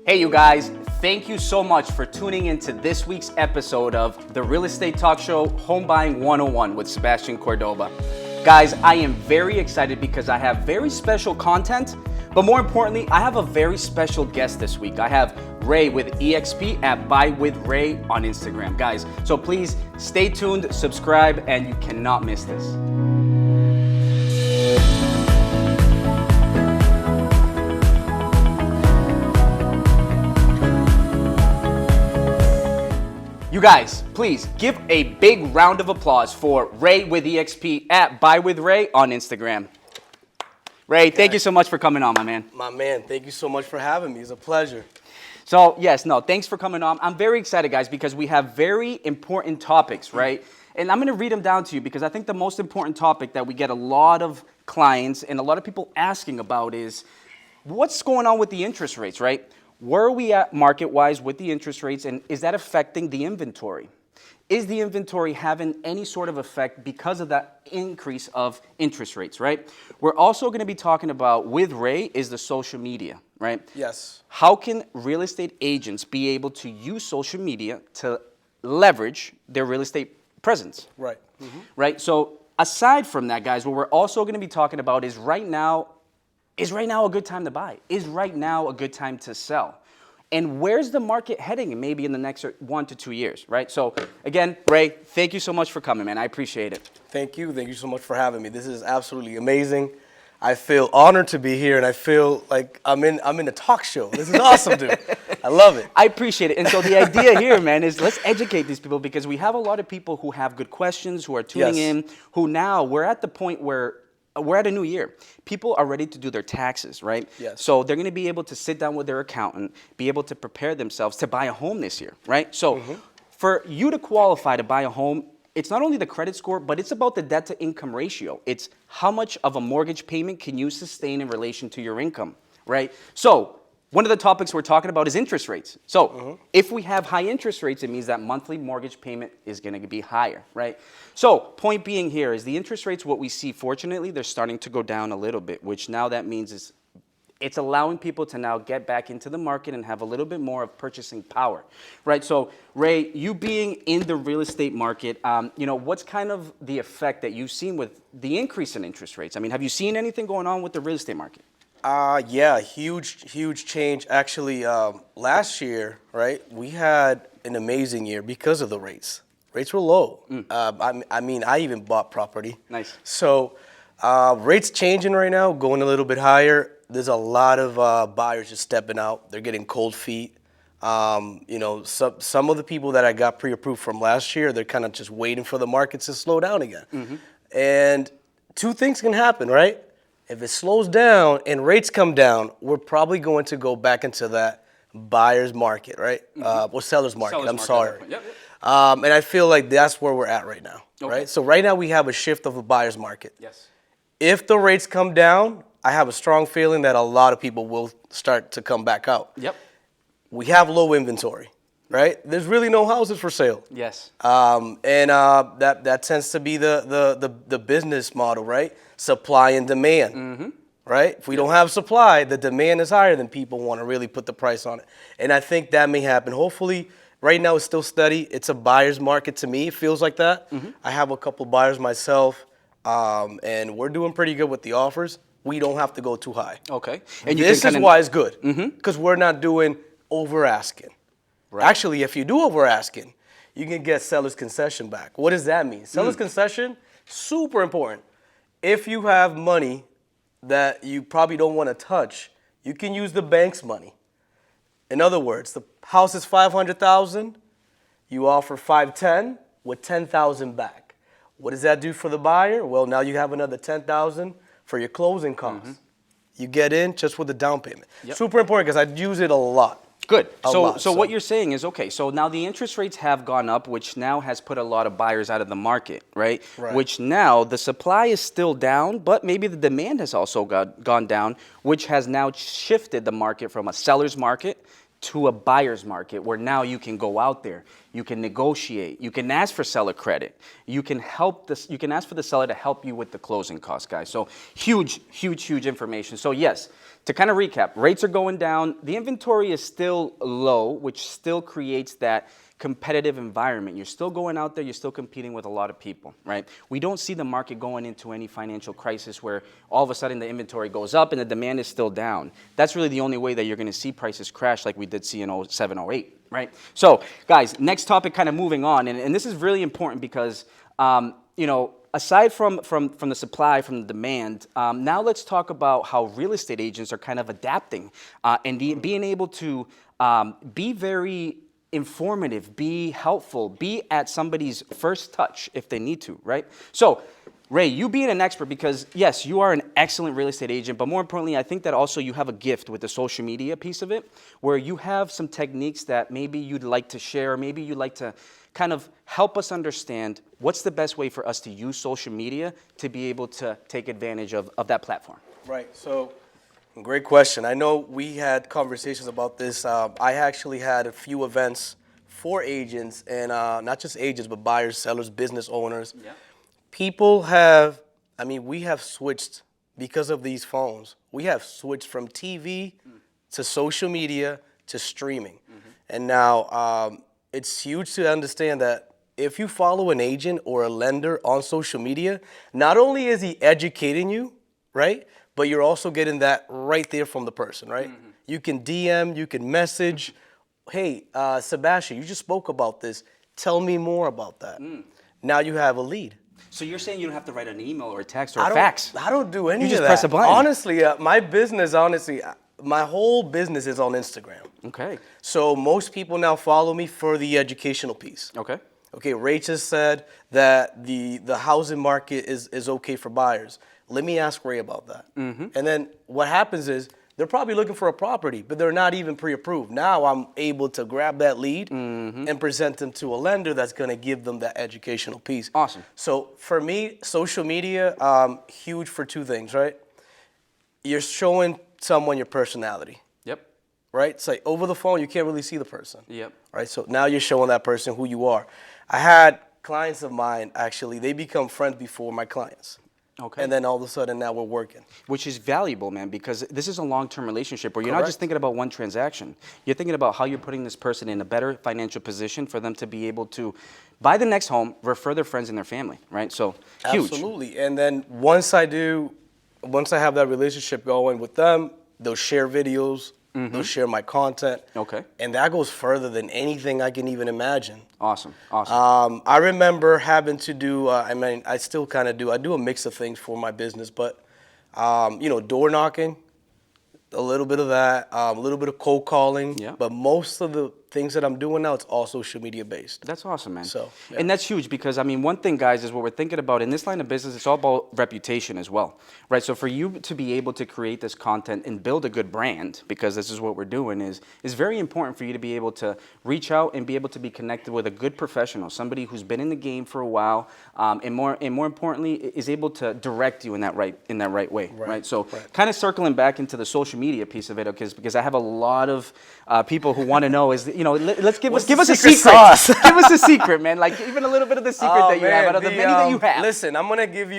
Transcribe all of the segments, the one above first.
Hey you guys, thank you so much for tuning into this week's episode of the real estate talk show Homebuying 101 with Sebastian Cordoba. Guys, I am very excited because I have very special content, but more importantly, I have a very special guest this week. I have Ray with EXP at Buy with Ray on Instagram. Guys, so please stay tuned, subscribe, and you cannot miss this. You guys, please give a big round of applause for Ray with EXP at Buy with Ray on Instagram. Ray, thank you so much for coming on, my man. My man, thank you so much for having me. It's a pleasure. So, thanks for coming on. I'm very excited, guys, because we have very important topics, right? And I'm going to read them down to you because I think the most important topic that we get a lot of clients and a lot of people asking about is what's going on with the interest rates, right? Where are we at market-wise with the interest rates, and is that affecting the inventory? Is the inventory having any sort of effect because of that increase of interest rates, right? We're also going to be talking about, with Ray, is the social media, right? Yes. How can real estate agents be able to use social media to leverage their real estate presence? Right. Right? So aside from that, guys, what we're also going to be talking about is right now a good time to buy? Is right now a good time to sell? And where's the market heading maybe in the next 1 to 2 years, right? So again, Ray, thank you so much for coming, man. I appreciate it. Thank you. Thank you so much for having me. This is absolutely amazing. I feel honored to be here, and I feel like I'm in a talk show. This is awesome, dude. I love it. I appreciate it. And so the idea here, man, is let's educate these people because we have a lot of people who have good questions, who are tuning in, who now we're at the point where we're at a new year. People are ready to do their taxes, right? Yes. So they're going to be able to sit down with their accountant, be able to prepare themselves to buy a home this year, right? So for you to qualify to buy a home, it's not only the credit score, but it's about the debt to income ratio. It's how much of a mortgage payment can you sustain in relation to your income, right? So one of the topics we're talking about is interest rates. So if we have high interest rates, it means that monthly mortgage payment is going to be higher, right? So point being here is the interest rates, what we see, fortunately, they're starting to go down a little bit, which now that means is it's allowing people to now get back into the market and have a little bit more of purchasing power, right? So Ray, you being in the real estate market, what's kind of the effect that you've seen with the increase in interest rates? I mean, have you seen anything going on with the real estate market? Yeah, huge change. Actually, last year, right, we had an amazing year because of the rates. Rates were low. I even bought property. Nice. So rates changing right now, going a little bit higher. There's a lot of buyers just stepping out. They're getting cold feet. Some of the people that I got pre-approved from last year, they're kind of just waiting for the markets to slow down again. And two things can happen, right? If it slows down and rates come down, we're probably going to go back into that buyer's market, right? Or seller's market, I'm sorry. Yep. And I feel like that's where we're at right now, right? So right now we have a shift of a buyer's market. Yes. If the rates come down, I have a strong feeling that a lot of people will start to come back out. Yep. We have low inventory, right? There's really no houses for sale. Yes. That tends to be the business model, right? Supply and demand, right? If we don't have supply, the demand is higher, then people want to really put the price on it. And I think that may happen. Hopefully, right now it's still steady. It's a buyer's market to me. It feels like that. I have a couple buyers myself, and we're doing pretty good with the offers. We don't have to go too high. Okay. And this is why it's good, because we're not doing over asking. Right. Actually, if you do over asking, you can get seller's concession back. What does that mean? Seller's concession, super important. If you have money that you probably don't want to touch, you can use the bank's money. In other words, the house is $500,000, you offer $510,000 with $10,000 back. What does that do for the buyer? Well, now you have another $10,000 for your closing costs. You get in just with the down payment. Super important because I use it a lot. Good. So what you're saying is, okay, so now the interest rates have gone up, which now has put a lot of buyers out of the market, right? Which now the supply is still down, but maybe the demand has also gone down, which has now shifted the market from a seller's market to a buyer's market where now you can go out there. You can negotiate. You can ask for seller credit. You can ask for the seller to help you with the closing costs, guys. So huge, huge, huge information. So yes, to kind of recap, rates are going down. The inventory is still low, which still creates that competitive environment. You're still going out there, you're still competing with a lot of people, right? We don't see the market going into any financial crisis where all of a sudden the inventory goes up and the demand is still down. That's really the only way that you're going to see prices crash like we did see in 07, 08, right? So, guys, next topic, kind of moving on, and this is really important because, you know, aside from the supply, from the demand, now let's talk about how real estate agents are kind of adapting and being able to be very informative, be helpful, be at somebody's first touch if they need to, right? So, Ray, you being an expert, because yes, you are an excellent real estate agent, but more importantly, I think that also you have a gift with the social media piece of it, where you have some techniques that maybe you'd like to share, maybe you'd like to kind of help us understand what's the best way for us to use social media to be able to take advantage of that platform. Right, so great question. I know we had conversations about this. I actually had a few events for agents, and not just agents, but buyers, sellers, business owners. Yeah. People have, we have switched, because of these phones, we have switched from TV to social media to streaming. And now it's huge to understand that if you follow an agent or a lender on social media, not only is he educating you, right? But you're also getting that right there from the person, right? You can DM, you can message, hey, Sebastian, you just spoke about this. Tell me more about that. Now you have a lead. So you're saying you don't have to write an email or a text or a fax? I don't do any of that. You just press a button. Honestly, my business, my whole business is on Instagram. Okay. So most people now follow me for the educational piece. Okay. Okay, Rachel said that the housing market is okay for buyers. Let me ask Ray about that. And then what happens is they're probably looking for a property, but they're not even pre-approved. Now I'm able to grab that lead and present them to a lender that's going to give them that educational piece. Awesome. So for me, social media, huge for two things, right? You're showing someone your personality. Yep. Right? It's like over the phone, you can't really see the person. Yep. Right? So now you're showing that person who you are. I had clients of mine, actually, they become friends before my clients. Okay. And then all of a sudden now we're working. Which is valuable, man, because this is a long-term relationship where you're not just thinking about one transaction. You're thinking about how you're putting this person in a better financial position for them to be able to buy the next home, refer their friends and their family, right? So huge. Absolutely. And then once I have that relationship going with them, they'll share videos, they'll share my content. Okay. And that goes further than anything I can even imagine. Awesome. Awesome. I remember having to do, I still kind of do, I do a mix of things for my business, but, door knocking, a little bit of that, a little bit of cold calling. Yeah. But most of the things that I'm doing now, it's all social media based. That's awesome, man. So, yeah. And that's huge because, one thing, guys, is what we're thinking about in this line of business, it's all about reputation as well, right? So for you to be able to create this content and build a good brand, because this is what we're doing, is very important for you to be able to reach out and be able to be connected with a good professional, somebody who's been in the game for a while, and more importantly, is able to direct you in that right way, right? So kind of circling back into the social media piece of it, because I have a lot of people who want to know let's give us a secret. Sauce? Give us a secret, man. Like even a little bit of the secret that you have out of the many that you have. Listen, I'm gonna give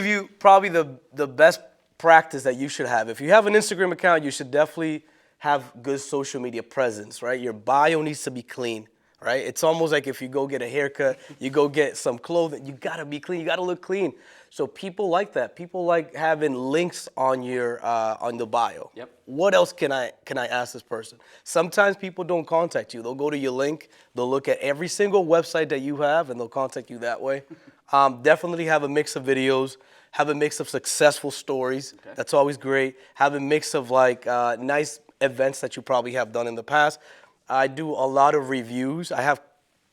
you probably the best practice that you should have. If you have an Instagram account, you should definitely have good social media presence, right? Your bio needs to be clean, right? It's almost like if you go get a haircut, you go get some clothing, you gotta be clean, you gotta look clean. So people like that. People like having links on your on the bio. Yep. What else can I ask this person? Sometimes people don't contact you. They'll go to your link. They'll look at every single website that you have, and they'll contact you that way. Definitely have a mix of videos. Have a mix of successful stories. Okay. That's always great. Have a mix of nice events that you probably have done in the past. I do a lot of reviews. I have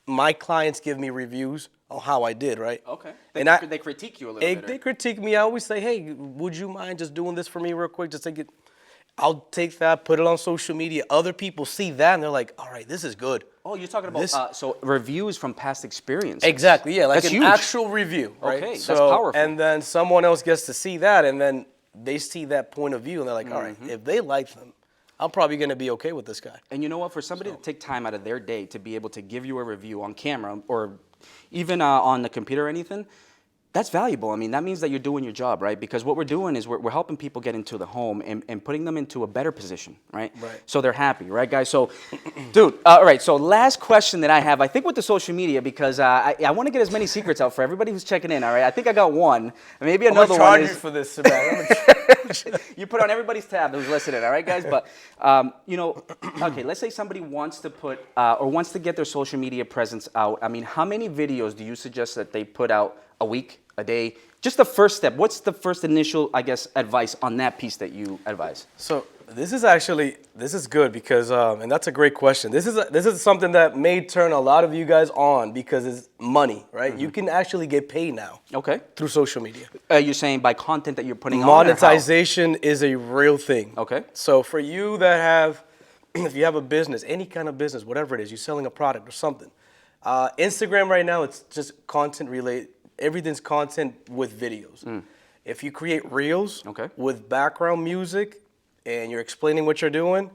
my clients give me reviews on how I did, right? Okay. They critique you a little bit. They critique me. I always say, hey, would you mind just doing this for me real quick? Just take it. I'll take that, put it on social media. Other people see that, and they're like, all right, this is good. Oh, you're talking about so reviews from past experiences. Exactly, yeah, like that's an huge. actual review, right? Okay, that's powerful. And then someone else gets to see that, and then they see that point of view, and they're like, all right, if they like them, I'm probably going to be okay with this guy. And you know what? For somebody to take time out of their day to be able to give you a review on camera or even on the computer or anything, that's valuable. I mean, that means that you're doing your job, right? Because what we're doing is we're helping people get into the home and putting them into a better position, right? Right. So they're happy, right, guys? So, dude, all right, so last question that I have, I think with the social media, because I want to get as many secrets out for everybody who's checking in, all right? I think I got one. Maybe another I'm one charge is... you for this, Sebastian. You put on everybody's tab who's listening, all right, guys? But, you know, okay, let's say somebody wants to put or wants to get their social media presence out. I mean, how many videos do you suggest that they put out a week, a day? Just the first step. What's the first initial, I guess, advice on that piece that you advise? So this is good because, and that's a great question. This is something that may turn a lot of you guys on because it's money, right? You can actually get paid now. Okay. Through social media. You're saying by content that you're putting on? Monetization is a real thing. Okay. So for you that have, if you have a business, any kind of business, whatever it is, you're selling a product or something. Instagram right now, it's just content related. Everything's content with videos. If you create reels with background music and you're explaining what you're doing,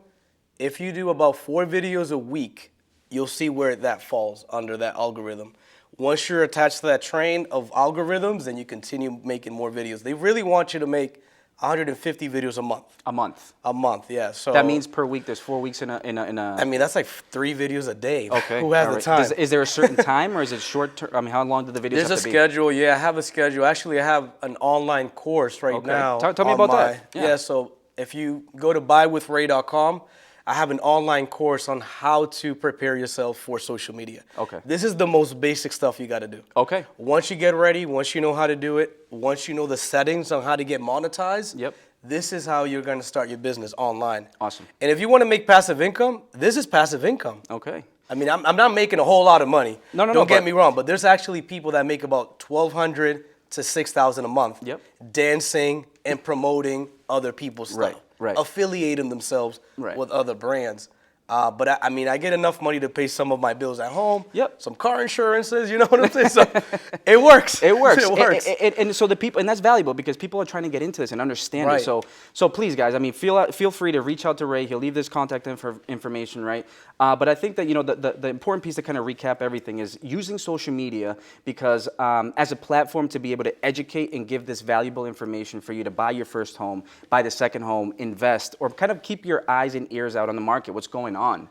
if you do about 4 videos a week, you'll see where that falls under that algorithm. Once you're attached to that train of algorithms, then you continue making more videos. They really want you to make 150 videos a month. A month. A month, yeah. So that means per week. There's 4 weeks in a. I mean, that's like 3 videos a day. Okay. Who has the time? Is there a certain time, or is it short term? I mean, how long do the videos There's have a to be? schedule. Yeah, I have a schedule. Actually, I have an online course right now. Tell me about that. Yeah. So if you go to buywithray.com, I have an online course on how to prepare yourself for social media. Okay. This is the most basic stuff you got to do. Okay. Once you get ready, once you know how to do it, once you know the settings on how to get monetized, this is how you're going to start your business online. Awesome. And if you want to make passive income, this is passive income. Okay. I mean, I'm not making a whole lot of money. No, Don't get me wrong, but there's actually people that make about $1,200 to $6,000 a month dancing and promoting other people's stuff. Right. Affiliating themselves with other brands. But I mean, I get enough money to pay some of my bills at home. Some car insurances, you know what I'm saying? So it works. It works. It works. And so the people, and that's valuable because people are trying to get into this and understand it. So please, guys, I mean, feel free to reach out to Ray. He'll leave this contact information, right? But I think that, you know, the important piece to kind of recap everything is using social media because as a platform to be able to educate and give this valuable information for you to buy your first home, buy the second home, invest, or kind of keep your eyes and ears out on the market, what's going on.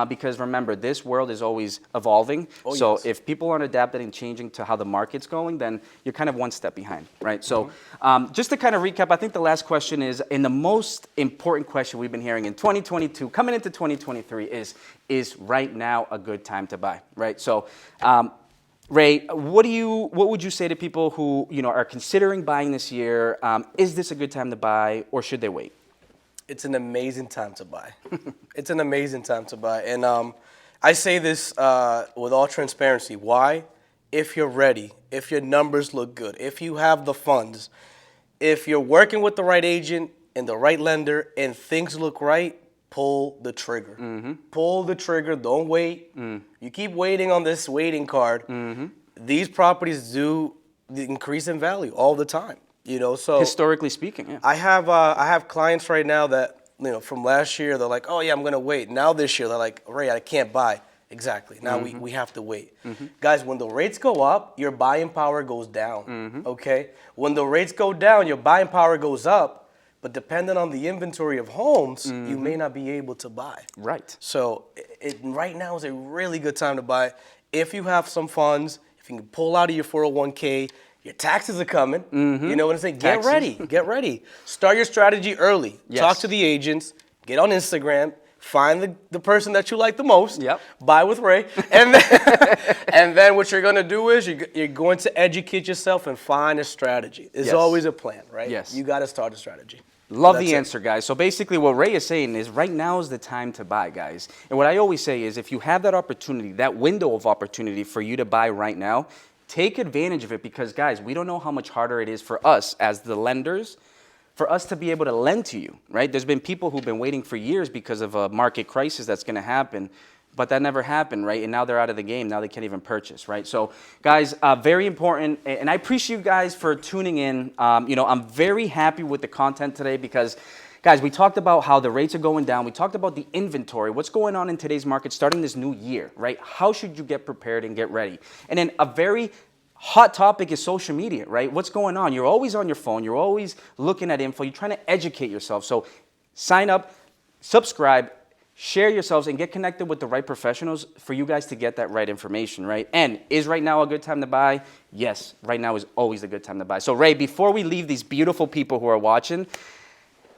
Because remember, this world is always evolving. So if people aren't adapting and changing to how the market's going, then you're kind of one step behind, right? So just to kind of recap, I think the last question is, and the most important question we've been hearing in 2022, coming into 2023 is right now a good time to buy, right? So Ray, what would you say to people who, you know, are considering buying this year? Is this a good time to buy or should they wait? It's an amazing time to buy. It's an amazing time to buy. And I say this with all transparency. Why? If you're ready, if your numbers look good, if you have the funds, if you're working with the right agent and the right lender and things look right, pull the trigger. Pull the trigger. Don't wait. You keep waiting on this waiting card. These properties do increase in value all the time. You know, so historically speaking, I have clients right now that, you know, from last year, they're like, oh yeah, I'm gonna wait. Now this year, they're like, Ray, I can't buy. Exactly. Now we have to wait. Guys, when the rates go up, your buying power goes down. Okay? When the rates go down, your buying power goes up, but depending on the inventory of homes, you may not be able to buy. Right. So right now is a really good time to buy. If you have some funds, if you can pull out of your 401k, your taxes are coming. You know what I'm saying? Get ready. Get ready. Start your strategy early. Talk to the agents. Get on Instagram. Find the person that you like the most. Buy with Ray. And then what you're going to do is you're going to educate yourself and find a strategy. There's always a plan, right? You got to start a strategy. Love the answer, guys. So basically what Ray is saying is right now is the time to buy, guys. And what I always say is if you have that opportunity, that window of opportunity for you to buy right now, take advantage of it because, guys, we don't know how much harder it is for us as the lenders for us to be able to lend to you, right? There's been people who've been waiting for years because of a market crisis that's going to happen, but that never happened, right? And now they're out of the game. Now they can't even purchase, right? So, guys, very important, and I appreciate you guys for tuning in. You know, I'm very happy with the content today because, guys, we talked about how the rates are going down. We talked about the inventory. What's going on in today's market starting this new year, right? How should you get prepared and get ready? And then a very hot topic is social media, right? What's going on? You're always on your phone. You're always looking at info. You're trying to educate yourself. So sign up, subscribe, share yourselves, and get connected with the right professionals for you guys to get that right information, right? And is right now a good time to buy? Yes, right now is always a good time to buy. So Ray, before we leave these beautiful people who are watching,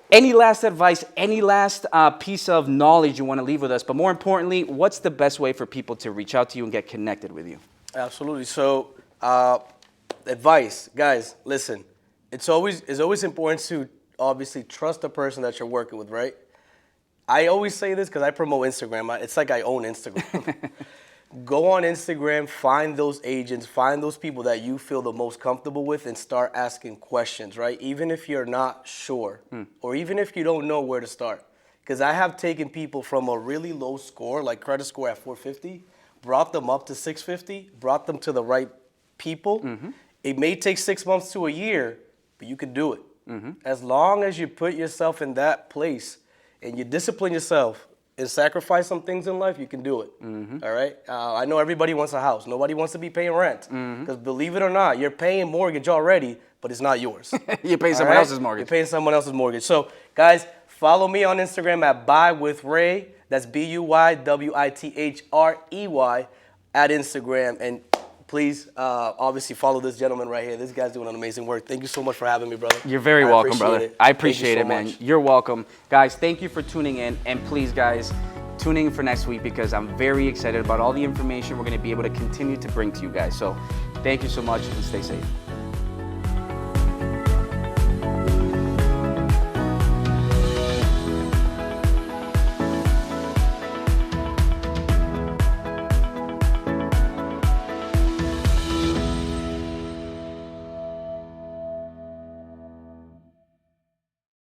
any last advice, any last piece of knowledge you want to leave with us? But more importantly, what's the best way for people to reach out to you and get connected with you? Absolutely. So advice, guys, listen, it's always important to obviously trust the person that you're working with, right? I always say this because I promote Instagram. It's like I own Instagram. Go on Instagram, find those agents, find those people that you feel the most comfortable with, and start asking questions, right? Even if you're not sure, or even if you don't know where to start. Because I have taken people from a really low score, like credit score at 450, brought them up to 650, brought them to the right people. It may take 6 months to a year, but you can do it. As long as you put yourself in that place and you discipline yourself and sacrifice some things in life, you can do it. All right? I know everybody wants a house. Nobody wants to be paying rent. Because believe it or not, you're paying mortgage already, but it's not yours. You're paying someone else's mortgage. You're paying someone else's mortgage. So, guys, follow me on Instagram at buywithrey. That's BUYWITHREY at Instagram. And please, obviously, follow this gentleman right here. This guy's doing an amazing work. Thank you so much for having me, brother. You're very welcome, brother. I appreciate it, man. Much. You're welcome. Guys, thank you for tuning in. And please, guys, tune in for next week because I'm very excited about all the information we're going to be able to continue to bring to you guys. So thank you so much and stay safe.